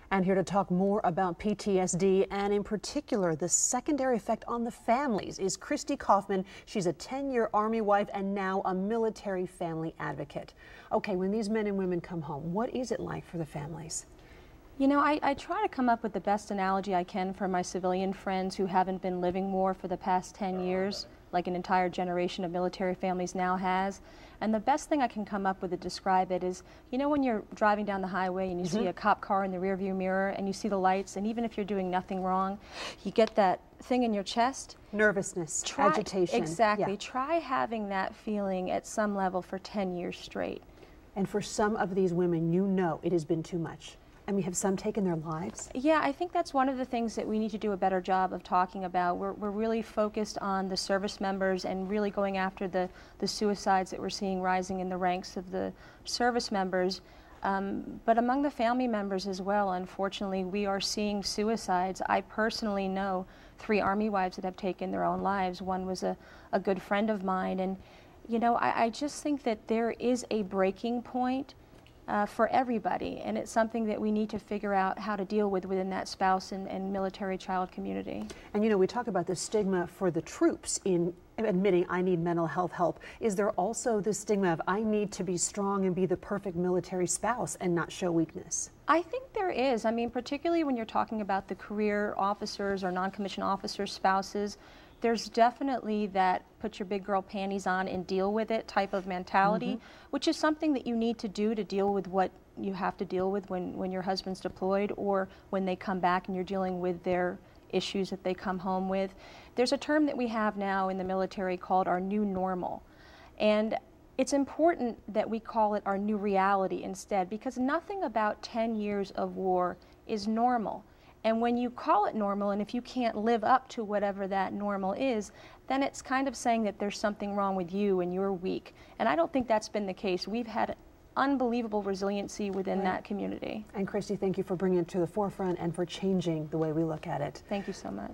And here to talk more about PTSD and in particular the secondary effect on the families is Kristy Kaufmann. She's a 10-year Army wife and now a military family advocate. Okay, when these men and women come home, what is it like for the families? You know, I try to come up with the best analogy I can for my civilian friends who haven't been living war for the past 10 years, like an entire generation of military families now has. And the best thing I can come up with to describe it is, you know, when you're driving down the highway and you see a cop car in the rearview mirror and you see the lights, and even if you're doing nothing wrong, you get that thing in your chest. Nervousness, agitation. Exactly. Yeah. Try having that feeling at some level for 10 years straight. And for some of these women, you know it has been too much. I mean, have some taken their lives? Yeah, I think that's one of the things that we need to do a better job of talking about. We're really focused on the service members and really going after the suicides that we're seeing rising in the ranks of the service members. But among the family members as well, unfortunately, we are seeing suicides. I personally know 3 Army wives that have taken their own lives. One was a good friend of mine. And, you know, I just think that there is a breaking point for everybody, and it's something that we need to figure out how to deal with within that spouse and military child community. And you know, we talk about the stigma for the troops in admitting I need mental health help. Is there also the stigma of I need to be strong and be the perfect military spouse and not show weakness? I think there is. I mean, particularly when you're talking about the career officers or non-commissioned officers' spouses, there's definitely that put your big girl panties on and deal with it type of mentality, which is something that you need to do to deal with what you have to deal with when your husband's deployed or when they come back and you're dealing with their issues that they come home with. There's a term that we have now in the military called our new normal. And it's important that we call it our new reality instead, because nothing about 10 years of war is normal. And when you call it normal, and if you can't live up to whatever that normal is, then it's kind of saying that there's something wrong with you and you're weak. And I don't think that's been the case. We've had unbelievable resiliency within that community. And Kristy, thank you for bringing it to the forefront and for changing the way we look at it. Thank you so much.